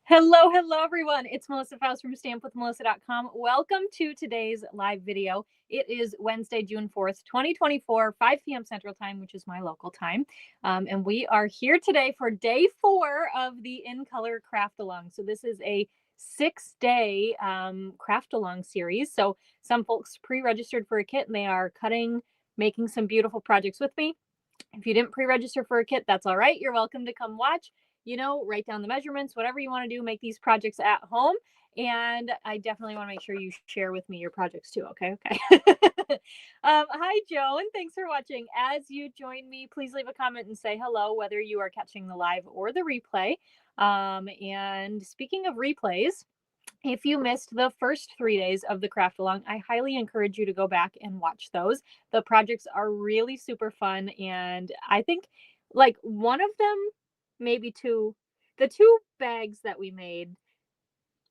Hello, everyone. It's Melissa Faust from stampwithmelissa.com. Welcome to today's live video. It is Wednesday, June 4th, 2024, 5 p.m. Central Time, which is my local time. And we are here today for day 4 of the In Color Craft Along. So this is a 6-day craft along series. So some folks pre-registered for a kit and they are making some beautiful projects with me. If you didn't pre-register for a kit, that's all right. You're welcome to come watch, write down the measurements, whatever you want to do, make these projects at home. And I definitely want to make sure you share with me your projects too. Okay. Hi, Joan. Thanks for watching. As you join me, please leave a comment and say hello, whether you are catching the live or the replay. And speaking of replays, if you missed the first 3 days of the craft along, I highly encourage you to go back and watch those. The projects are really super fun. And I think like one of them, maybe two, the 2 bags that we made,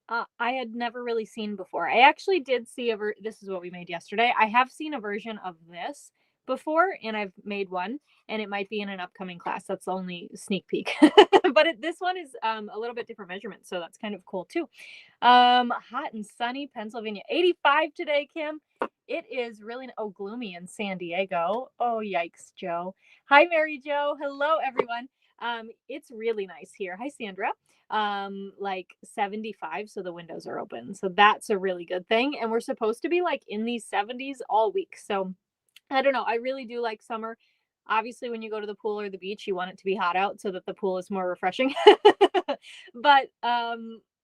I had never really seen before. I actually did see this is what we made yesterday. I have seen a version of this before, and I've made one, and it might be in an upcoming class. That's the only sneak peek. But this one is a little bit different measurement, so that's kind of cool too. Hot and sunny Pennsylvania, 85 today, Kim. It is really gloomy in San Diego. Oh, yikes, Joe. Hi, Mary Jo. Hello, everyone. It's really nice here. Hi, Sandra. Like 75, so the windows are open. So that's a really good thing. And we're supposed to be like in these 70s all week. So I don't know. I really do like summer. Obviously, when you go to the pool or the beach, you want it to be hot out so that the pool is more refreshing. But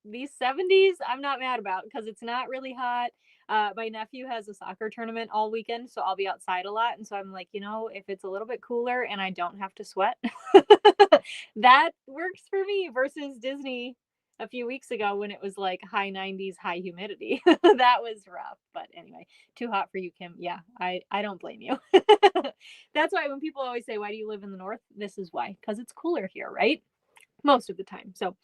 these 70s, I'm not mad about because it's not really hot. My nephew has a soccer tournament all weekend, so I'll be outside a lot. And so I'm like, if it's a little bit cooler and I don't have to sweat, that works for me versus Disney a few weeks ago when it was like high 90s, high humidity. That was rough. But anyway, too hot for you, Kim. Yeah, I don't blame you. That's why when people always say, why do you live in the north? This is why, because it's cooler here, right? Most of the time. So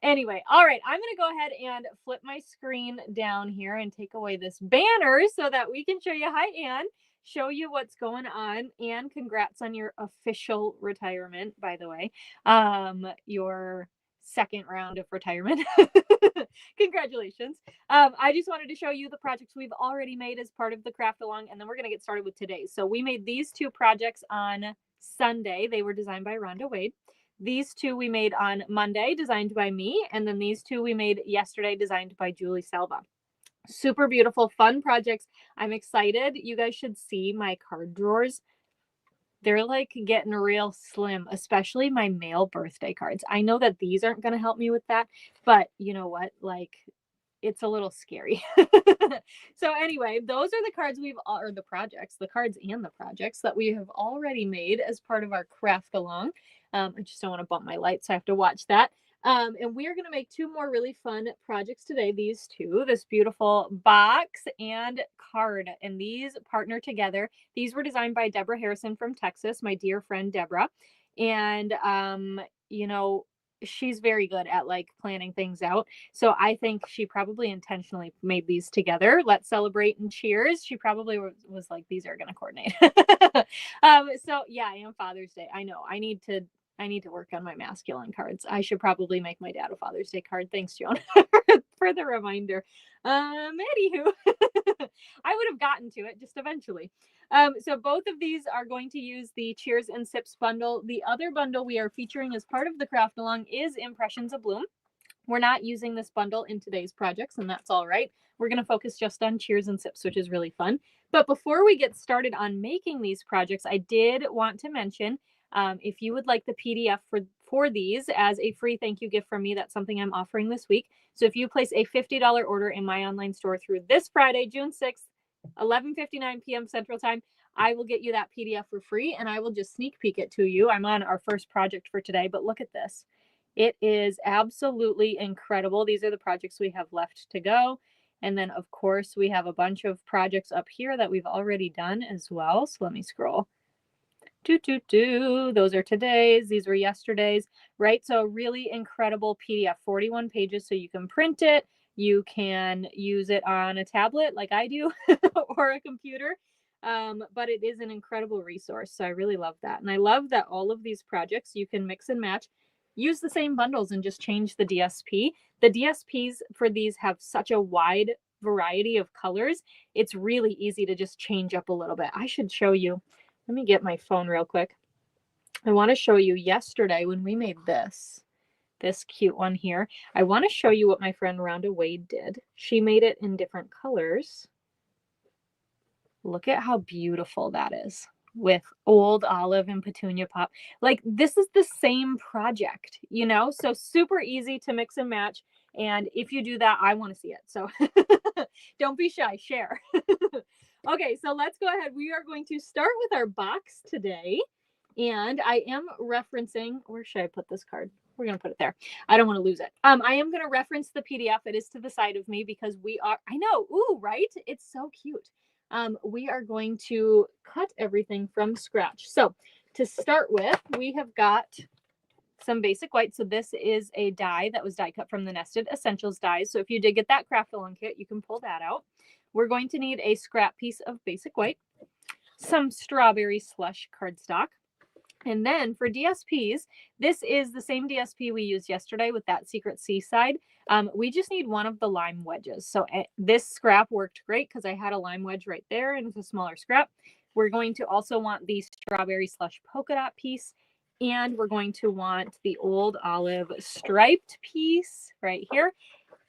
anyway, all right, I'm going to go ahead and flip my screen down here and take away this banner so that we can show you, hi, Anne, show you what's going on. And congrats on your official retirement, by the way. Your second round of retirement. Congratulations. I just wanted to show you the projects we've already made as part of the craft along, and then we're going to get started with today. So we made these 2 projects on Sunday. They were designed by Rhonda Wade. These 2 we made on Monday, designed by me, and then these 2 we made yesterday, designed by Julie Selva. Super beautiful, fun projects. I'm excited. You guys should see my card drawers. They're like getting real slim, especially my male birthday cards. I know that these aren't going to help me with that, but you know what? Like, it's a little scary. So anyway, those are the cards the cards and the projects that we have already made as part of our craft along. I just don't want to bump my light, so I have to watch that. And we are going to make 2 more really fun projects today. These 2, this beautiful box and card, and these partner together. These were designed by Deborah Harrison from Texas, my dear friend Deborah. And, she's very good at like planning things out. So I think she probably intentionally made these together. Let's celebrate and cheers. She probably was like, these are going to coordinate. So yeah, I am Father's Day. I know I need to work on my masculine cards. I should probably make my dad a Father's Day card. Thanks, Joan, for the reminder. Anywho, I would have gotten to it just eventually. So both of these are going to use the Cheers and Sips bundle. The other bundle we are featuring as part of the craft along is Impressions of Bloom. We're not using this bundle in today's projects, and that's all right. We're going to focus just on Cheers and Sips, which is really fun. But before we get started on making these projects, I did want to mention, if you would like the PDF for these as a free thank you gift from me, that's something I'm offering this week. So if you place a $50 order in my online store through this Friday, June 6th, 11:59 p.m. Central Time, I will get you that PDF for free, and I will just sneak peek it to you. I'm on our first project for today, but look at this. It is absolutely incredible. These are the projects we have left to go. And then, of course, we have a bunch of projects up here that we've already done as well. So let me scroll. Those are today's. These were yesterday's, right? So really incredible PDF, 41 pages. So you can print it. You can use it on a tablet like I do or a computer. But it is an incredible resource. So I really love that. And I love that all of these projects you can mix and match. use the same bundles and just change the DSP. The DSPs for these have such a wide variety of colors. It's really easy to just change up a little bit. I should show you. Let me get my phone real quick. I want to show you yesterday when we made this cute one here. I want to show you what my friend Rhonda Wade did. She made it in different colors. Look at how beautiful that is with Old Olive and Petunia Pop. Like, this is the same project, you know? So super easy to mix and match. And if you do that, I want to see it. So don't be shy, share. Okay, so let's go ahead. We are going to start with our box today. And I am referencing, where should I put this card? We're going to put it there. I don't want to lose it. I am going to reference the PDF. It is to the side of me because we are, I know, ooh, right? It's so cute. We are going to cut everything from scratch. So to start with, we have got some basic white. So this is a die that was die cut from the Nested Essentials dies. So if you did get that craft along kit, you can pull that out. We're going to need a scrap piece of basic white, some strawberry slush cardstock. And then for DSPs, this is the same DSP we used yesterday with that Secret Seaside. We just need one of the lime wedges. So this scrap worked great because I had a lime wedge right there and it's a smaller scrap. We're going to also want the strawberry slush polka dot piece. And we're going to want the Old Olive striped piece right here.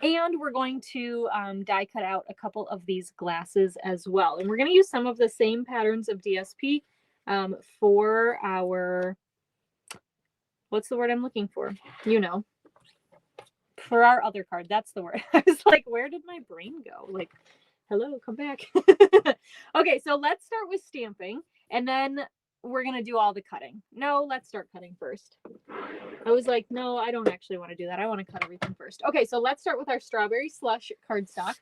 And we're going to die cut out a couple of these glasses as well. And we're going to use some of the same patterns of DSP for our, what's the word I'm looking for? You know, for our other card. That's the word. I was like, where did my brain go? Like, hello, come back. Okay, so let's start with stamping and then we're going to do all the cutting. No, let's start cutting first. I was like, no, I don't actually want to do that. I want to cut everything first. Okay, so let's start with our strawberry slush cardstock.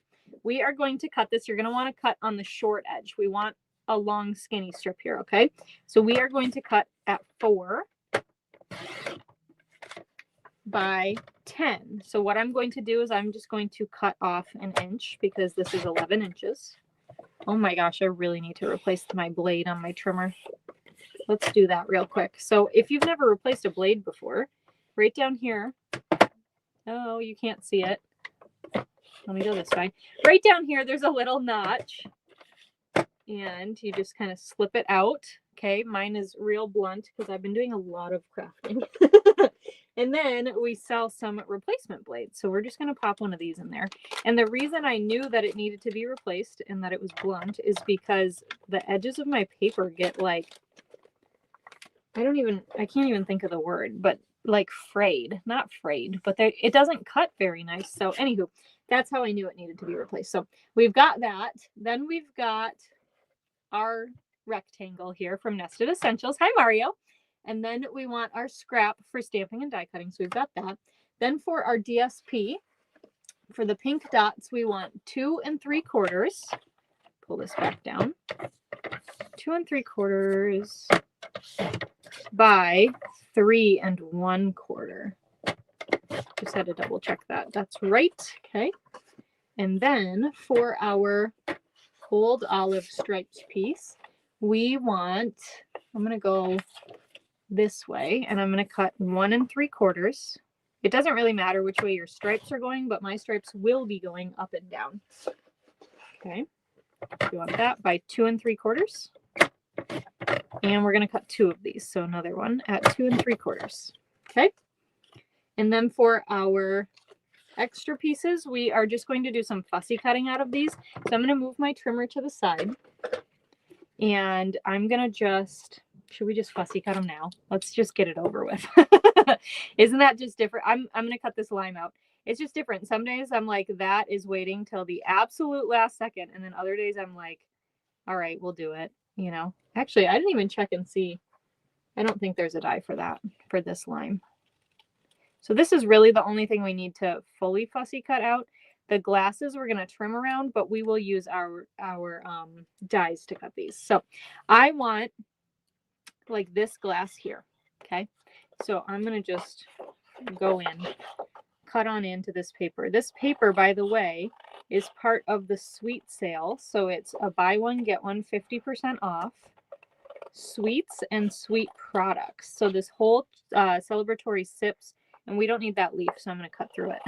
We are going to cut this. You're going to want to cut on the short edge. We want a long skinny strip here, okay? So we are going to cut at 4 by 10. So what I'm going to do is I'm just going to cut off an inch because this is 11 inches. Oh my gosh, I really need to replace my blade on my trimmer. Let's do that real quick. So if you've never replaced a blade before, right down here, oh, you can't see it. Let me go this way. Right down here, there's a little notch. And you just kind of slip it out. Okay, mine is real blunt because I've been doing a lot of crafting. And then we sell some replacement blades. So we're just going to pop one of these in there. And the reason I knew that it needed to be replaced and that it was blunt is because the edges of my paper get like, I can't even think of the word, but like frayed, not frayed, but it doesn't cut very nice. So anywho, that's how I knew it needed to be replaced. So we've got that. Then we've got our rectangle here from Nested Essentials. Hi, Mario. And then we want our scrap for stamping and die cutting. So we've got that. Then for our DSP, for the pink dots, we want 2 3/4. Pull this back down. 2 3/4 by 3 1/4. Just had to double check that. That's right. Okay. And then for our Old Olive striped piece, we want, I'm going to go this way and I'm going to cut 1 3/4. It doesn't really matter which way your stripes are going, but my stripes will be going up and down. Okay. You want that by 2 3/4. And we're going to cut 2 of these. So another one at 2 3/4. Okay. And then for our extra pieces, we are just going to do some fussy cutting out of these. So I'm going to move my trimmer to the side. And I'm going to just, should we just fussy cut them now? Let's just get it over with. Isn't that just different? I'm going to cut this lime out. It's just different. Some days I'm like, that is waiting till the absolute last second. And then other days I'm like, all right, we'll do it. You know, actually, I didn't even check and see. I don't think there's a die for that, for this lime. So this is really the only thing we need to fully fussy cut out. The glasses we're going to trim around, but we will use our dies to cut these. So I want like this glass here. Okay. So I'm going to just go in, cut on into this paper. This paper, by the way, is part of the sweet sale. So it's a buy one, get one 50% off. sweets and sweet products. So this whole celebratory sips, and we don't need that leaf, so I'm going to cut through it.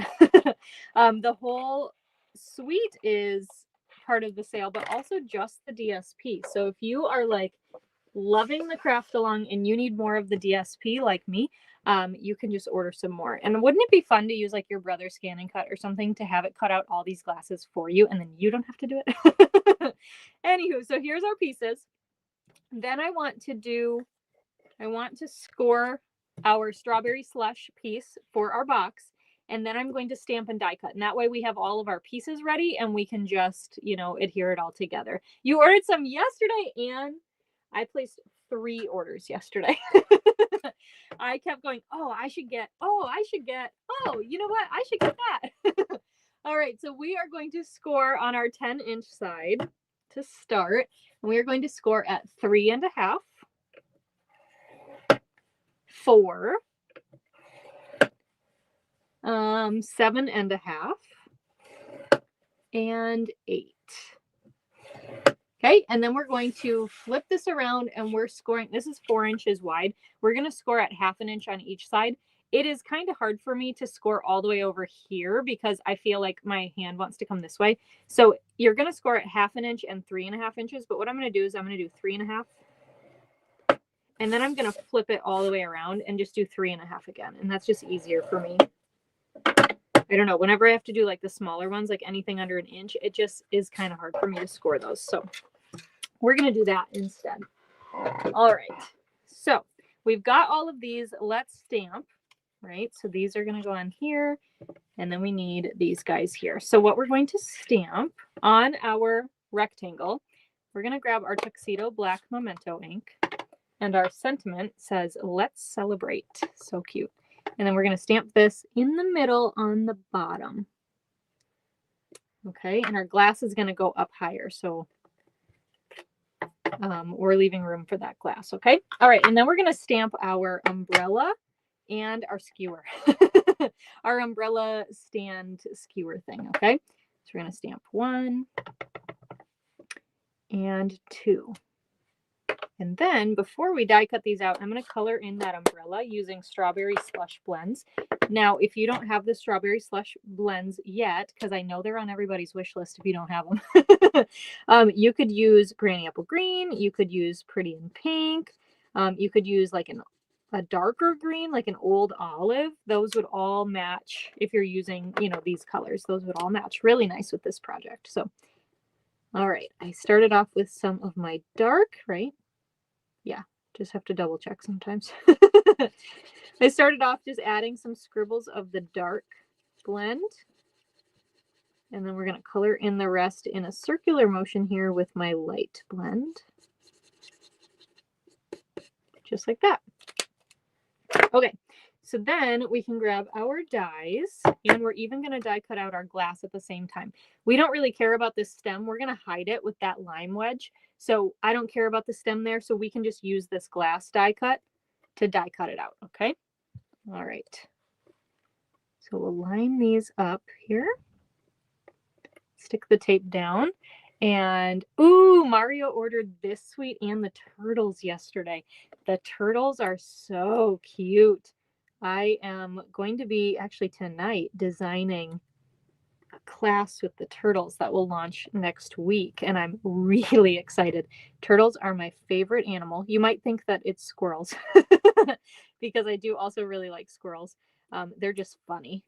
The whole suite is part of the sale, but also just the DSP. So if you are like loving the craft along and you need more of the DSP like me, you can just order some more. And wouldn't it be fun to use like your brother's Scan and Cut or something to have it cut out all these glasses for you and then you don't have to do it? Anywho, so here's our pieces. Then I want to score our strawberry slush piece for our box. And then I'm going to stamp and die cut. And that way we have all of our pieces ready and we can just, adhere it all together. You ordered some yesterday, and I placed 3 orders yesterday. I kept going, I should get, you know what? I should get that. All right, so we are going to score on our 10-inch side to start. And we are going to score at 3.5, 4, 7.5, and 8. Okay, and then we're going to flip this around and we're scoring. This is 4 inches wide. We're going to score at 1/2 inch on each side. It is kind of hard for me to score all the way over here because I feel like my hand wants to come this way. So you're going to score at 1/2 inch and 3.5 inches. But what I'm going to do is I'm going to do 3.5. And then I'm going to flip it all the way around and just do 3.5 again. And that's just easier for me. I don't know. Whenever I have to do like the smaller ones, like anything under 1 inch, it just is kind of hard for me to score those. So we're going to do that instead. All right. So we've got all of these. Let's stamp, right? So these are going to go on here. And then we need these guys here. So what we're going to stamp on our rectangle, we're going to grab our Tuxedo Black Memento ink. And our sentiment says, "Let's celebrate." So cute. And then we're going to stamp this in the middle on the bottom. Okay. And our glass is going to go up higher. So we're leaving room for that glass. Okay. All right. And then we're going to stamp our umbrella and our skewer. Our umbrella stand skewer thing. Okay. So we're going to stamp 1 and 2. And then before we die cut these out, I'm going to color in that umbrella using strawberry slush blends. Now, if you don't have the strawberry slush blends yet, because I know they're on everybody's wish list if you don't have them, you could use Granny Apple Green. You could use Pretty in Pink. You could use like a darker green, like an old olive. Those would all match if you're using, these colors. Those would all match really nice with this project. So, all right, I started off with some of my dark, right? Yeah, just have to double check sometimes. I started off just adding some scribbles of the dark blend. And then we're going to color in the rest in a circular motion here with my light blend. Just like that. Okay, so then we can grab our dies, and we're even going to die cut out our glass at the same time. We don't really care about this stem. We're going to hide it with that lime wedge. So I don't care about the stem there, so we can just use this glass die cut to die cut it out, okay? All right. So we'll line these up here. Stick the tape down. And, ooh, Mario ordered this suite and the turtles yesterday. The turtles are so cute. I am going to be, actually tonight, designing a class with the turtles that will launch next week, and I'm really excited. Turtles are my favorite animal. You might think that it's squirrels because I do also really like squirrels. They're just funny,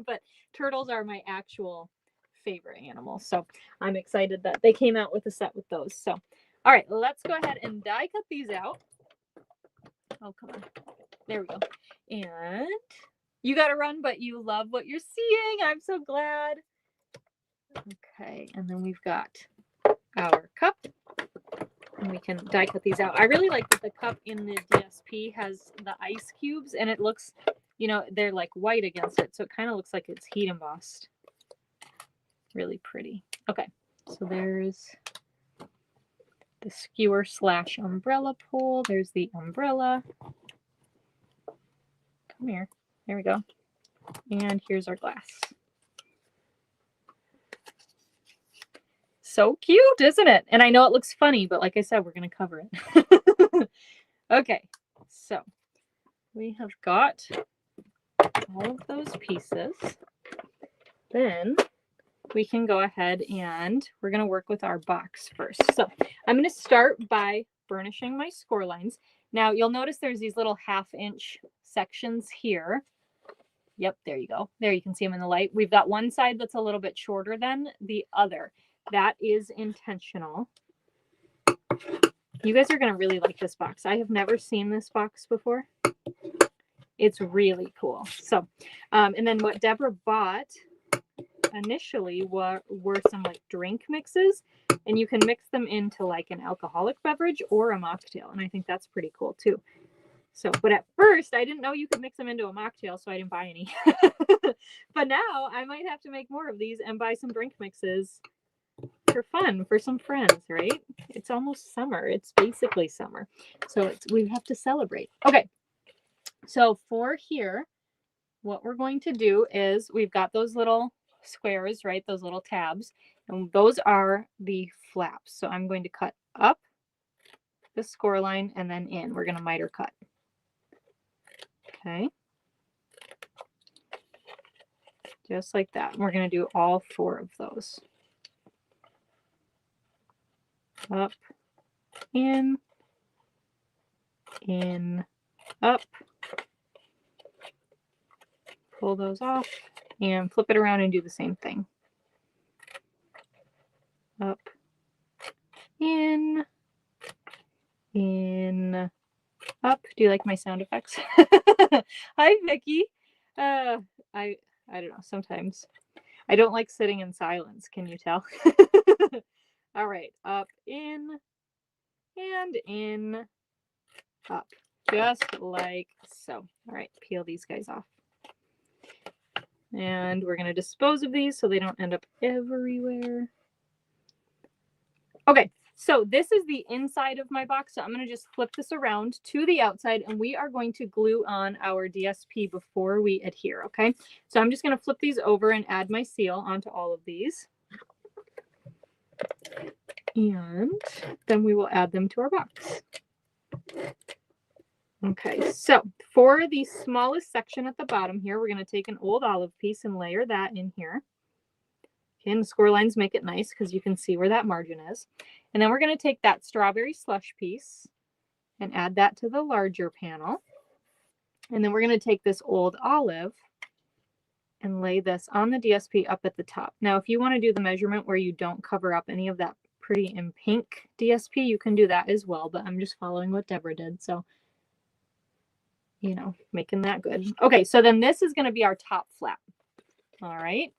but turtles are my actual favorite animal. So I'm excited that they came out with a set with those. So, all right, let's go ahead and die cut these out. Oh, come on. There we go. And you got to run, but you love what you're seeing. I'm so glad. Okay, and then we've got our cup, and we can die cut these out. I really like that the cup in the DSP has the ice cubes, and it looks, they're like white against it, so it kind of looks like it's heat embossed. Really pretty. Okay, so there's the skewer / umbrella pole. There's the umbrella. Come here. There we go. And here's our glass. So cute, isn't it? And I know it looks funny, but like I said, we're going to cover it. Okay, so we have got all of those pieces. Then we can go ahead and we're going to work with our box first. So I'm going to start by burnishing my score lines. Now you'll notice there's these little 1/2 inch sections here. Yep, there you go. There you can see them in the light. We've got one side that's a little bit shorter than the other. That is intentional. You guys are going to really like this box. I have never seen this box before. It's really cool. So, and then what Deborah bought initially were some like drink mixes, and you can mix them into like an alcoholic beverage or a mocktail. And I think that's pretty cool too. So, but at first I didn't know you could mix them into a mocktail, so I didn't buy any. But now I might have to make more of these and buy some drink mixes for fun for some friends, right? It's almost summer. It's basically summer. So we have to celebrate. Okay. So for here, what we're going to do is we've got those little squares, right? Those little tabs, and those are the flaps. So I'm going to cut up the score line and then in. We're going to miter cut. Okay. Just like that. We're going to do all 4 of those. Up, in, up. Pull those off and flip it around and do the same thing. Up, in, up. Do you like my sound effects? Hi, Vicki. I don't know. Sometimes I don't like sitting in silence. Can you tell? All right. Up, in, and in, up. Just like so. All right. Peel these guys off. And we're going to dispose of these so they don't end up everywhere. Okay, so this is the inside of my box. So I'm going to just flip this around to the outside, and we are going to glue on our DSP before we adhere, okay? So I'm just going to flip these over and add my seal onto all of these. And then we will add them to our box. Okay, so for the smallest section at the bottom here, we're going to take an old olive piece and layer that in here. Okay, and the score lines make it nice because you can see where that margin is. And then we're going to take that strawberry slush piece and add that to the larger panel. And then we're going to take this old olive and lay this on the DSP up at the top. Now, if you want to do the measurement where you don't cover up any of that pretty in pink DSP, you can do that as well, but I'm just following what Deborah did. So, you know, making that good. Okay, so then this is going to be our top flap. All right.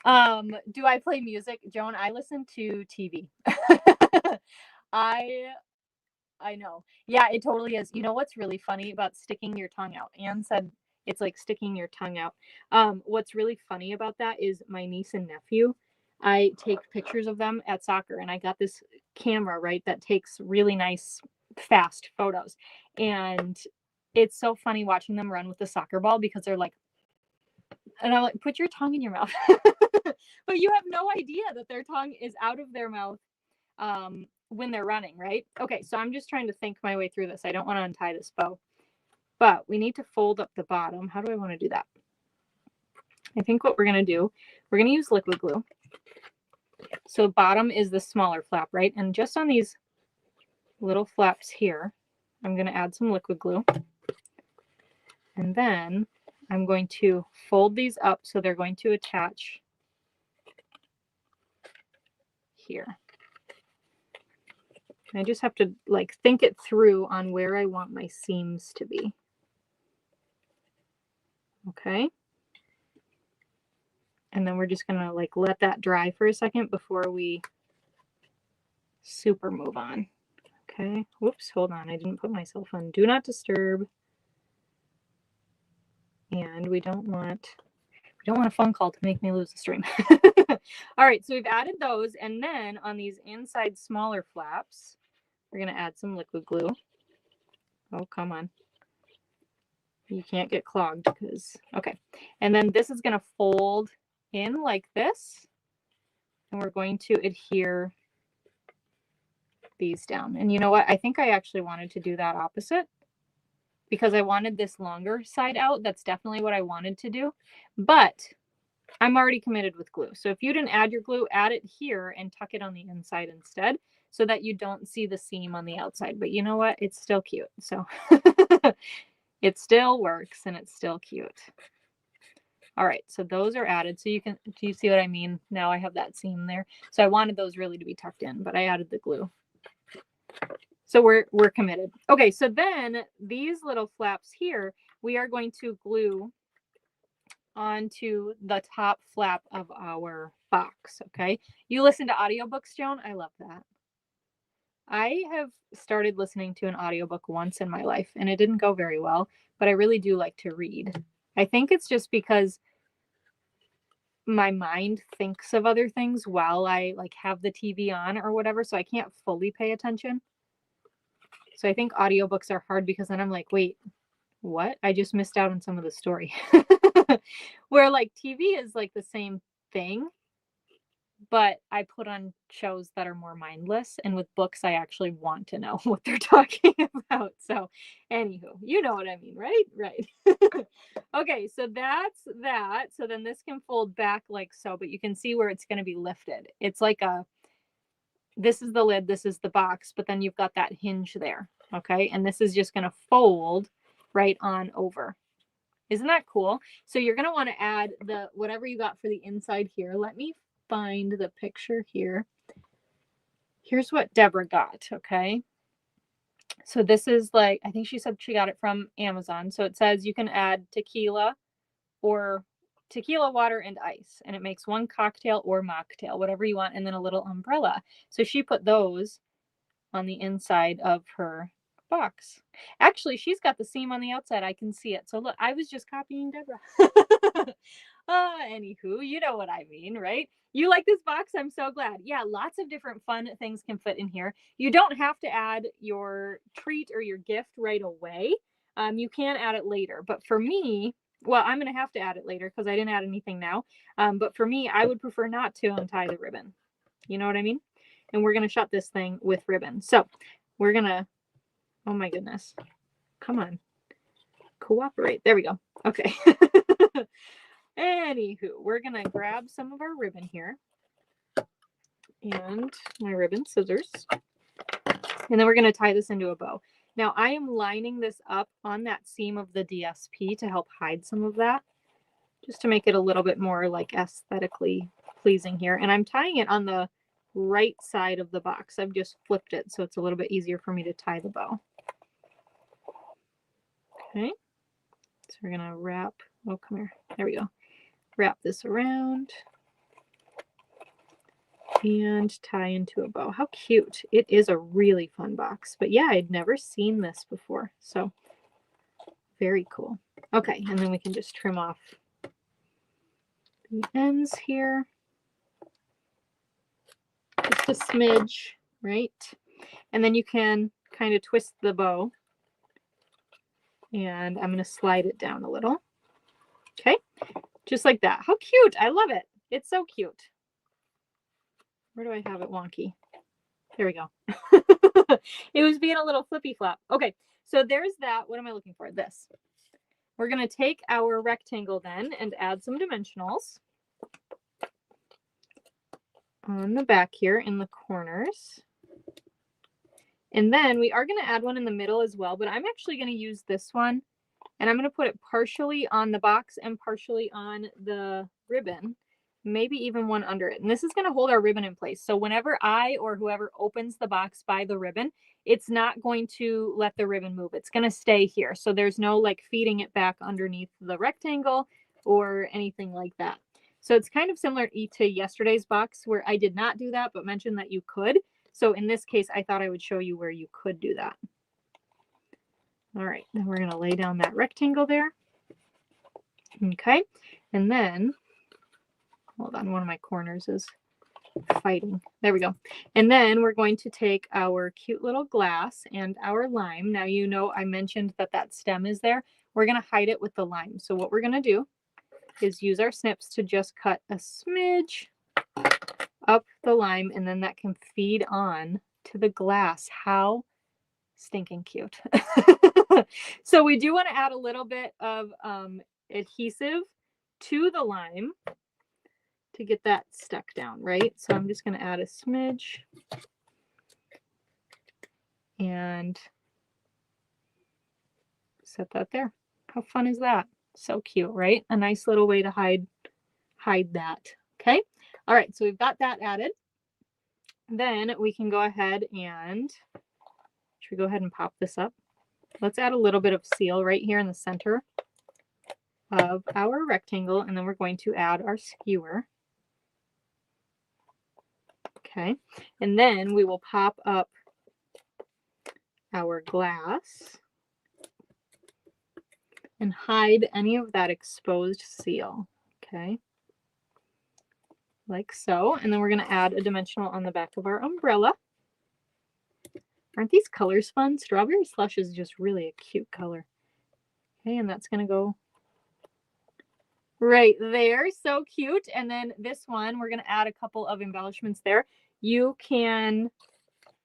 Do I play music? Joan, I listen to TV. I know. Yeah, it totally is. You know what's really funny about sticking your tongue out? Anne said it's like sticking your tongue out. What's really funny about that is my niece and nephew, I take pictures of them at soccer, and I got this camera, right, that takes really nice, fast photos. And it's so funny watching them run with the soccer ball because they're like, and I'm like, put your tongue in your mouth. But you have no idea that their tongue is out of their mouth when they're running, right? Okay, so I'm just trying to think my way through this. I don't want to untie this bow, but we need to fold up the bottom. How do I want to do that? I think what we're going to do, we're going to use liquid glue. So bottom is the smaller flap, right? And just on these little flaps here, I'm going to add some liquid glue. And then I'm going to fold these up so they're going to attach here. I just have to like think it through on where I want my seams to be. Okay. And then we're just going to like let that dry for a second before we super move on. Okay. Whoops, hold on. I didn't put myself on do not disturb. And we don't want a phone call to make me lose the stream. All right, so we've added those, and then on these inside smaller flaps, we're going to add some liquid glue. Oh, come on. You can't get clogged because, okay. And then this is going to fold in like this. And we're going to adhere these down. And you know what? I think I actually wanted to do that opposite because I wanted this longer side out. That's definitely what I wanted to do. But I'm already committed with glue. So if you didn't add your glue, add it here and tuck it on the inside instead so that you don't see the seam on the outside. But you know what? It's still cute. So it still works and it's still cute. All right, so those are added. So do you see what I mean? Now I have that seam there. So I wanted those really to be tucked in, but I added the glue. So we're committed. Okay, so then these little flaps here, we are going to glue onto the top flap of our box, okay? You listen to audiobooks, Joan? I love that. I have started listening to an audiobook once in my life, and it didn't go very well, but I really do like to read. I think it's just because my mind thinks of other things while I like have the TV on or whatever, so I can't fully pay attention. So I think audiobooks are hard because then I'm like, wait, what? I just missed out on some of the story. Where like TV is like the same thing, but I put on shows that are more mindless, and with books I actually want to know what they're talking about. So anywho, you know what I mean, right? Right. Okay, so that's that. So then this can fold back like so, but you can see where it's going to be lifted. It's like this is the lid, this is the box, but then you've got that hinge there, okay? And this is just going to fold right on over. Isn't that cool? So you're going to want to add the whatever you got for the inside here. Let me find the picture here. Here's what Deborah got, okay? So this is like, I think she said she got it from Amazon. So it says you can add tequila or tequila, water, and ice, and it makes one cocktail or mocktail, whatever you want, and then a little umbrella. So she put those on the inside of her box. Actually, she's got the seam on the outside. I can see it. So look, I was just copying Deborah. Anywho, you know what I mean, right? You like this box? I'm so glad. Yeah, lots of different fun things can fit in here. You don't have to add your treat or your gift right away. You can add it later. But for me, well, I'm going to have to add it later because I didn't add anything now. But for me, I would prefer not to untie the ribbon. You know what I mean? And we're going to shut this thing with ribbon. So we're going to, oh my goodness. Come on. Cooperate. There we go. Okay. Anywho, we're going to grab some of our ribbon here and my ribbon scissors. And then we're going to tie this into a bow. Now I am lining this up on that seam of the DSP to help hide some of that, just to make it a little bit more like aesthetically pleasing here. And I'm tying it on the right side of the box. I've just flipped it so it's a little bit easier for me to tie the bow. Okay, so we're going to wrap, oh, come here. There we go. Wrap this around and tie into a bow. How cute. It is a really fun box. But yeah, I'd never seen this before. So very cool. Okay, and then we can just trim off the ends here. Just a smidge, right? And then you can kind of twist the bow. And I'm going to slide it down a little. Okay, just like that. How cute. I love it. It's so cute. Where do I have it wonky? There we go. It was being a little flippy flop. Okay, so there's that. What am I looking for? This. We're going to take our rectangle then and add some dimensionals on the back here in the corners. And then we are going to add one in the middle as well, but I'm actually going to use this one, and I'm going to put it partially on the box and partially on the ribbon, maybe even one under it. And this is going to hold our ribbon in place. So whenever I or whoever opens the box by the ribbon, it's not going to let the ribbon move. It's going to stay here. So there's no like feeding it back underneath the rectangle or anything like that. So it's kind of similar to yesterday's box where I did not do that, but mentioned that you could. So in this case, I thought I would show you where you could do that. All right, then we're going to lay down that rectangle there. Okay, and then, hold on, one of my corners is fighting. There we go. And then we're going to take our cute little glass and our lime. Now, you know, I mentioned that that stem is there. We're going to hide it with the lime. So what we're going to do is use our snips to just cut a smidge up the lime, and then that can feed on to the glass. How stinking cute. So we do want to add a little bit of adhesive to the lime to get that stuck down, right? So I'm just going to add a smidge and set that there. How fun is that? So cute, right? A nice little way to hide that. Okay. All right. So we've got that added. Then we can go ahead and should we go ahead and pop this up? Let's add a little bit of seal right here in the center of our rectangle, and then we're going to add our skewer. Okay. And then we will pop up our glass and hide any of that exposed seal. Okay. Like so. And then we're going to add a dimensional on the back of our umbrella. Aren't these colors fun? Strawberry Slush is just really a cute color. Okay, and that's going to go right there. So cute. And then this one, we're going to add a couple of embellishments there. You can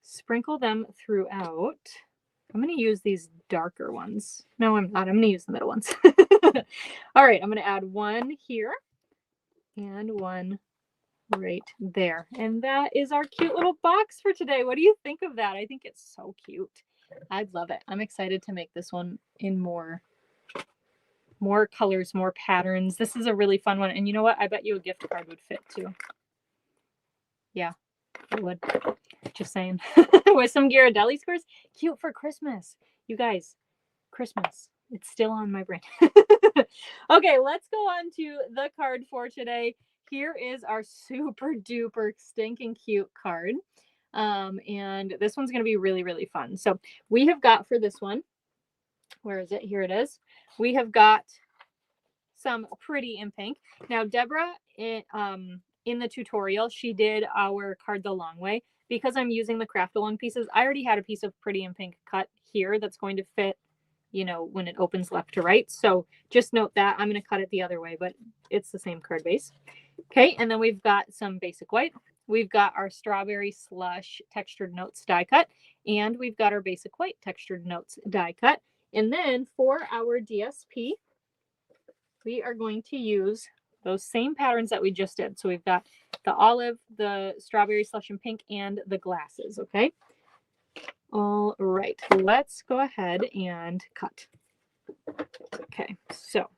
sprinkle them throughout. I'm going to use these darker ones. No, I'm not. I'm going to use the middle ones. All right, I'm going to add one here and one right there. And that is our cute little box for today. What do you think of that? I think it's so cute. I love it. I'm excited to make this one in more colors, more patterns. This is a really fun one. And you know what? I bet you a gift card would fit too. Yeah, it would. Just saying. With some Ghirardelli squares. Cute for Christmas. You guys, Christmas. It's still on my brain. Okay, let's go on to the card for today. Here is our super duper stinking cute card. And this one's going to be really, really fun. So we have got for this one, where is it? Here it is. We have got some Pretty in Pink. Now, Deborah, in the tutorial, she did our card the long way. Because I'm using the craft along pieces, I already had a piece of Pretty in Pink cut here that's going to fit, you know, when it opens left to right. So just note that I'm going to cut it the other way, but it's the same card base. Okay, and then we've got some basic white. We've got our Strawberry Slush Textured Notes die cut, and we've got our basic white Textured Notes die cut. And then for our DSP, we are going to use those same patterns that we just did. So we've got the olive, the Strawberry Slush and Pink, and the glasses, okay? All right, let's go ahead and cut. Okay, so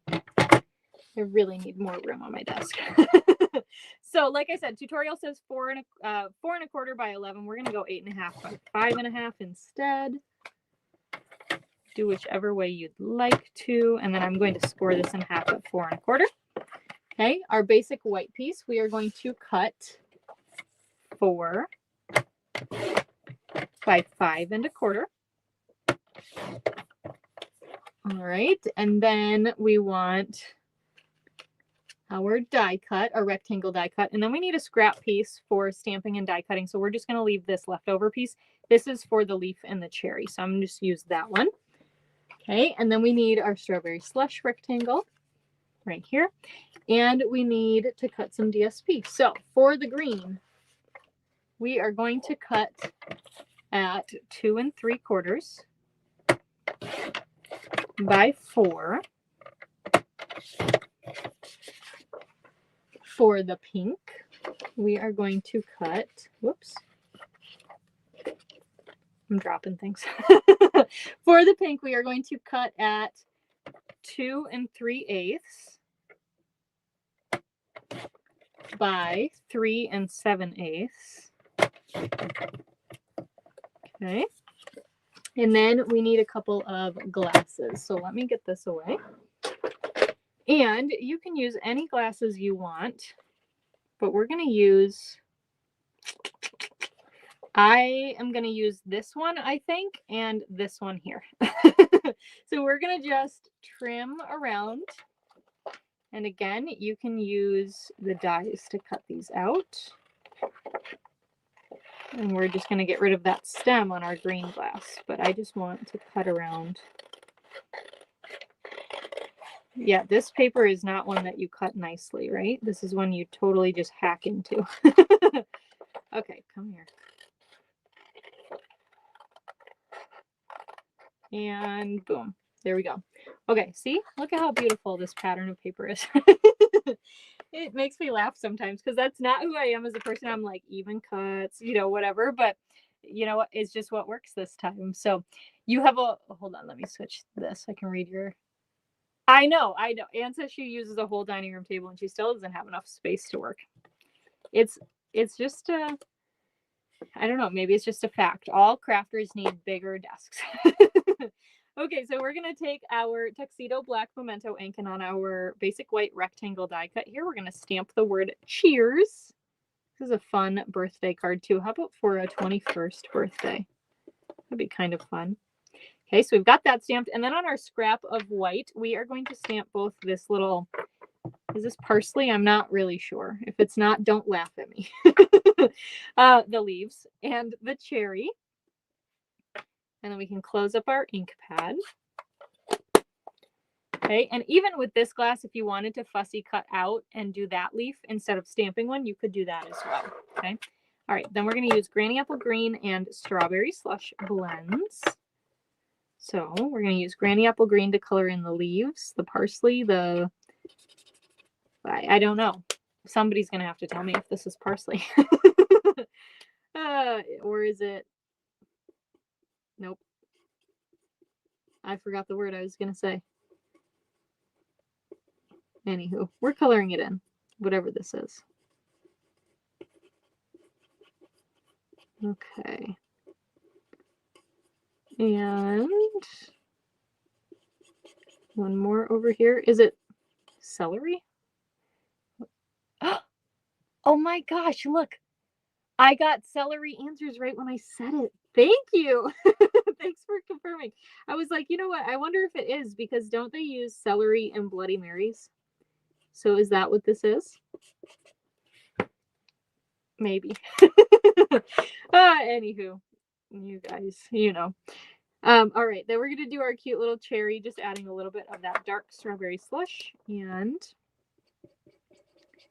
I really need more room on my desk. So like I said, tutorial says 4 1/4 by 11. We're gonna go 8 1/2 by 5 1/2 instead. Do whichever way you'd like to. And then I'm going to score this in half at 4 1/4. Okay, our basic white piece, we are going to cut 4 by 5 1/4. All right, and then we want our die cut, our rectangle die cut, and then we need a scrap piece for stamping and die cutting. So we're just going to leave this leftover piece. This is for the leaf and the cherry, so I'm going to just use that one. Okay, and then we need our Strawberry Slush rectangle right here, and we need to cut some DSP. So for the green, we are going to cut at 2 3/4 by 4. For the pink, we are going to cut, whoops, I'm dropping things. For the pink, we are going to cut at 2 3/8 by 3 7/8. Okay. And then we need a couple of glasses. So let me get this away. And you can use any glasses you want, but we're going to use, I am going to use this one, I think, and this one here. So we're going to just trim around. And again, you can use the dies to cut these out. And we're just going to get rid of that stem on our green glass, but I just want to cut around Yeah, this paper is not one that you cut nicely, right? This is one you totally just hack into. Okay, come here. And boom, there we go. Okay, see, look at how beautiful this pattern of paper is. It makes me laugh sometimes because that's not who I am as a person. I'm like even cuts, you know, whatever, but you know what, it's just what works this time. So you have a, hold on, let me switch this. I can read your, I know. Anne says she uses a whole dining room table and she still doesn't have enough space to work. It's just a, I don't know, maybe it's just a fact. All crafters need bigger desks. Okay, so we're going to take our Tuxedo Black Memento ink, and on our basic white rectangle die cut here, we're going to stamp the word cheers. This is a fun birthday card too. How about for a 21st birthday? That'd be kind of fun. Okay, so we've got that stamped, and then on our scrap of white, we are going to stamp both this little, is this parsley? I'm not really sure. If it's not, don't laugh at me. The leaves and the cherry. And then we can close up our ink pad. Okay, and even with this glass, if you wanted to fussy cut out and do that leaf instead of stamping one, you could do that as well. Okay, all right, then we're going to use Granny Apple Green and Strawberry Slush blends. So we're going to use Granny Apple Green to color in the leaves, the parsley, the, I don't know. Somebody's going to have to tell me if this is parsley. Or is it, nope. I forgot the word I was going to say. Anywho, we're coloring it in, whatever this is. Okay. And one more over here. Is it celery? Oh my gosh, look. I got celery answers right when I said it. Thank you. Thanks for confirming. I was like, you know what? I wonder if it is, because don't they use celery in Bloody Marys? So is that what this is? Maybe. Anywho, you guys, you know. All right, then we're going to do our cute little cherry, just adding a little bit of that dark strawberry slush and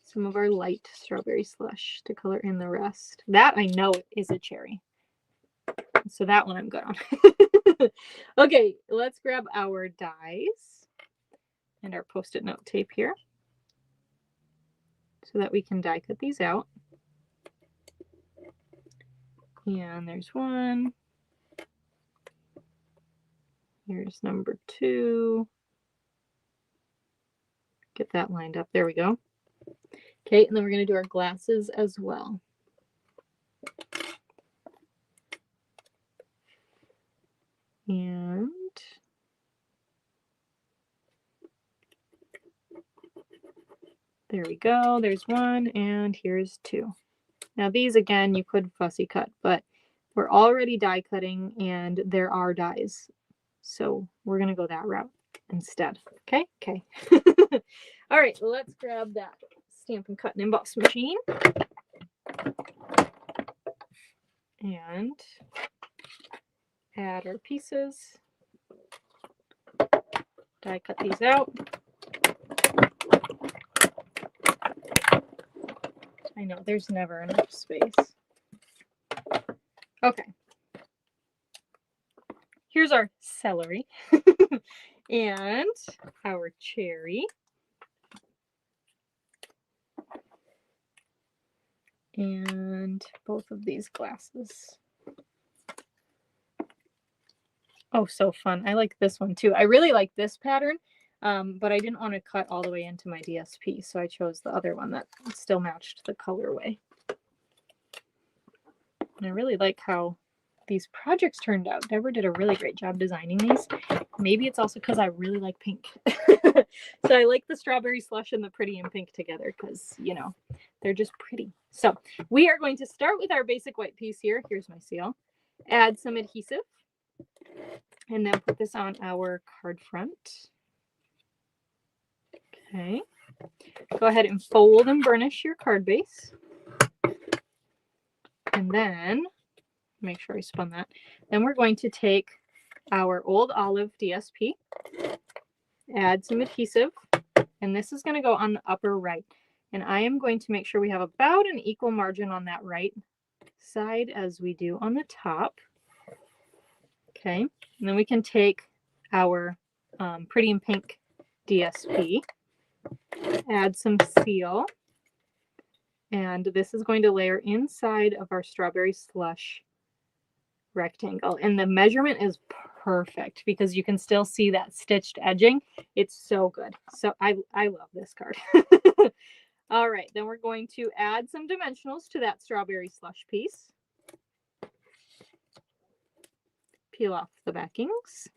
some of our light strawberry slush to color in the rest. That I know is a cherry. So that one I'm good on. Okay, let's grab our dies and our Post-it note tape here so that we can die cut these out. And there's one. Here's number 2. Get that lined up. There we go. Okay, and then we're going to do our glasses as well. And there we go. There's one, and here's 2. Now these, again, you could fussy cut, but we're already die cutting and there are dies. So we're going to go that route instead. Okay? Okay. All right, let's grab that Stampin' Cut and Emboss machine. And add our pieces. Die cut these out. I know, there's never enough space. Okay. Here's our celery and our cherry. And both of these glasses. Oh, so fun. I like this one too. I really like this pattern, but I didn't want to cut all the way into my DSP, so I chose the other one that still matched the colorway. And I really like how these projects turned out. Deborah did a really great job designing these. Maybe it's also because I really like pink. So I like the strawberry slush and the pretty in pink together because, you know, they're just pretty. So we are going to start with our basic white piece here. Here's my seal. Add some adhesive. And then put this on our card front. Okay. Go ahead and fold and burnish your card base. And then, make sure I spun that. Then we're going to take our Old Olive DSP add some adhesive, and this is going to go on the upper right. And I am going to make sure we have about an equal margin on that right side as we do on the top. Okay, and then we can take our Pretty in Pink DSP, add some seal, and this is going to layer inside of our strawberry slush rectangle. And the measurement is perfect because you can still see that stitched edging. It's so good. So I love this card. All right, then we're going to add some dimensionals to that strawberry slush piece. Peel off the backings.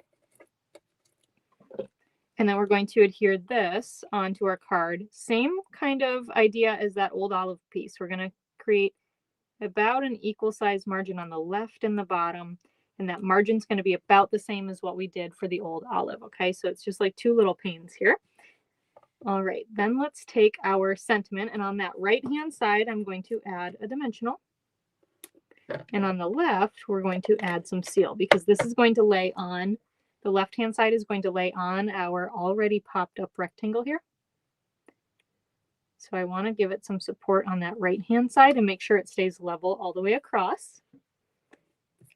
And then we're going to adhere this onto our card. Same kind of idea as that old olive piece. We're going to create about an equal size margin on the left and the bottom. And that margin's going to be about the same as what we did for the old olive. Okay, so it's just like two little panes here. All right, then let's take our sentiment. And on that right-hand side, I'm going to add a dimensional. And on the left, we're going to add some seal because this is going to lay on, the left-hand side is going to lay on our already popped up rectangle here. So I want to give it some support on that right-hand side and make sure it stays level all the way across.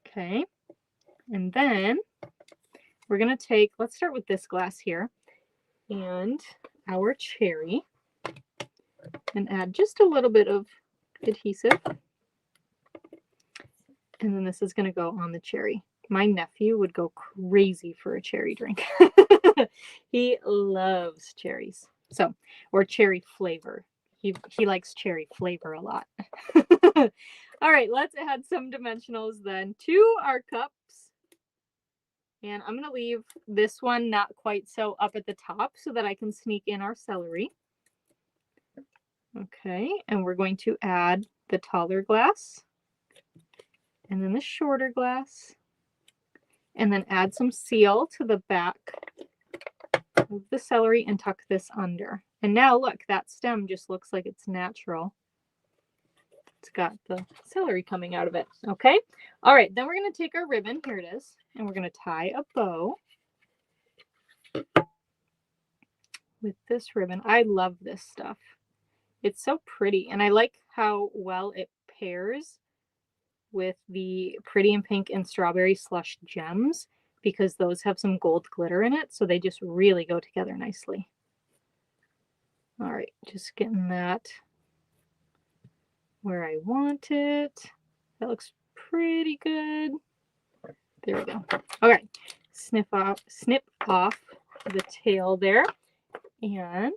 Okay, and then we're going to take, let's start with this glass here and our cherry and add just a little bit of adhesive. And then this is going to go on the cherry. My nephew would go crazy for a cherry drink. He loves cherries. So, or cherry flavor. He likes cherry flavor a lot. All right, let's add some dimensionals then to our cups. And I'm going to leave this one not quite so up at the top so that I can sneak in our celery. Okay, and we're going to add the taller glass. And then the shorter glass, and then add some seal to the back of the celery and tuck this under. And now look, that stem just looks like it's natural. It's got the celery coming out of it. Okay. All right. Then we're going to take our ribbon. Here it is. And we're going to tie a bow with this ribbon. I love this stuff. It's so pretty. And I like how well it pairs with the Pretty in Pink and Strawberry Slush gems because those have some gold glitter in it. So they just really go together nicely. All right, just getting that where I want it. That looks pretty good. There we go. All right, snip off the tail there. And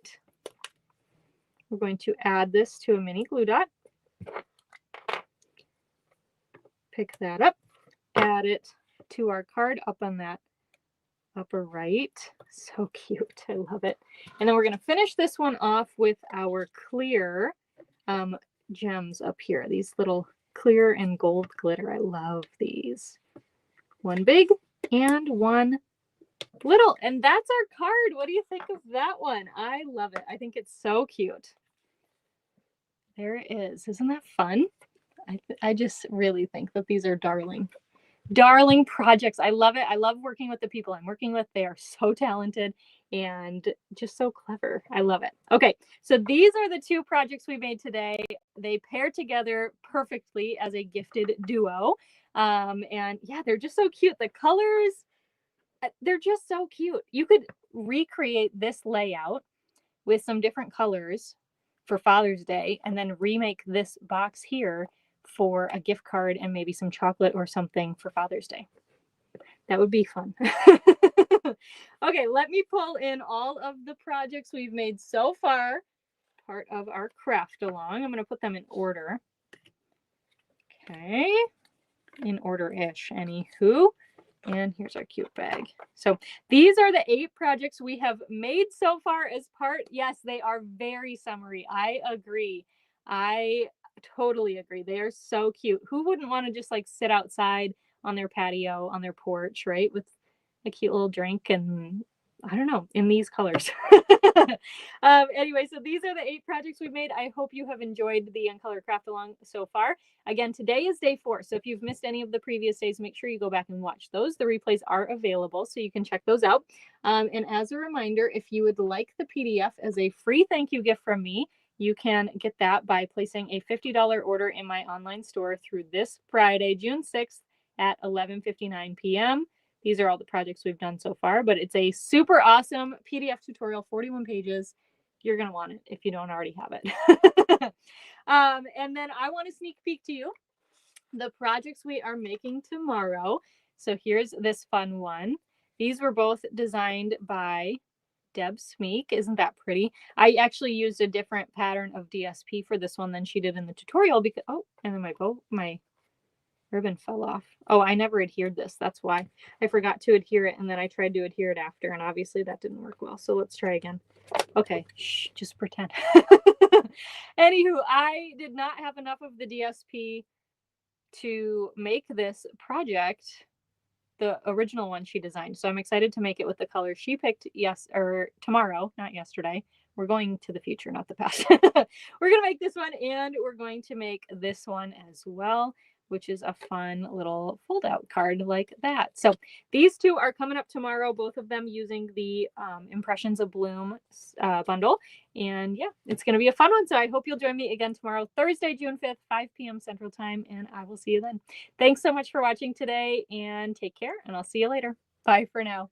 we're going to add this to a mini glue dot. Pick that up, add it to our card up on that upper right. So cute. I love it. And then we're going to finish this one off with our clear gems up here. These little clear and gold glitter. I love these. One big and one little. And that's our card. What do you think of that one? I love it. I think it's so cute. There it is. Isn't that fun? I just really think that these are darling projects. I love it. I love working with the people I'm working with. They are so talented and just so clever. I love it. Okay, so these are the two projects we made today. They pair together perfectly as a gifted duo. And yeah, they're just so cute. The colors, they're just so cute. You could recreate this layout with some different colors for Father's Day and then remake this box here for a gift card and maybe some chocolate or something for Father's Day. That would be fun. Okay, let me pull in all of the projects we've made so far, part of our craft along. I'm going to put them in order. Okay, in order-ish, anywho. And here's our cute bag. So these are the 8 projects we have made so far as part. Yes, they are very summery. I agree. I totally agree. They are so cute. Who wouldn't want to just like sit outside on their patio, on their porch, right? With a cute little drink and I don't know, in these colors. Anyway, so these are the 8 projects we've made. I hope you have enjoyed the Uncolor Craft Along so far. Again, today is day 4. So if you've missed any of the previous days, make sure you go back and watch those. The replays are available, so you can check those out. And as a reminder, if you would like the PDF as a free thank you gift from me, you can get that by placing a $50 order in my online store through this Friday, June 6th at 11:59 p.m. These are all the projects we've done so far, but it's a super awesome PDF tutorial, 41 pages. You're going to want it if you don't already have it. And then I want to sneak peek to you the projects we are making tomorrow. So here's this fun one. These were both designed by Deb Smeek. Isn't that pretty? I actually used a different pattern of DSP for this one than she did in the tutorial because, oh, and then my ribbon fell off. Oh, I never adhered this. That's why. I forgot to adhere it, and then I tried to adhere it after, and obviously that didn't work well. So let's try again. Okay, shh, just pretend. Anywho, I did not have enough of the DSP to make this project, the original one she designed. So I'm excited to make it with the color she picked tomorrow, not yesterday. We're going to the future, not the past. We're going to make this one, and we're going to make this one as well, which is a fun little fold out card like that. So these 2 are coming up tomorrow, both of them using the Impressions of Bloom bundle. And yeah, it's going to be a fun one. So I hope you'll join me again tomorrow, Thursday, June 5th, 5 p.m. Central Time, and I will see you then. Thanks so much for watching today, and take care, and I'll see you later. Bye for now.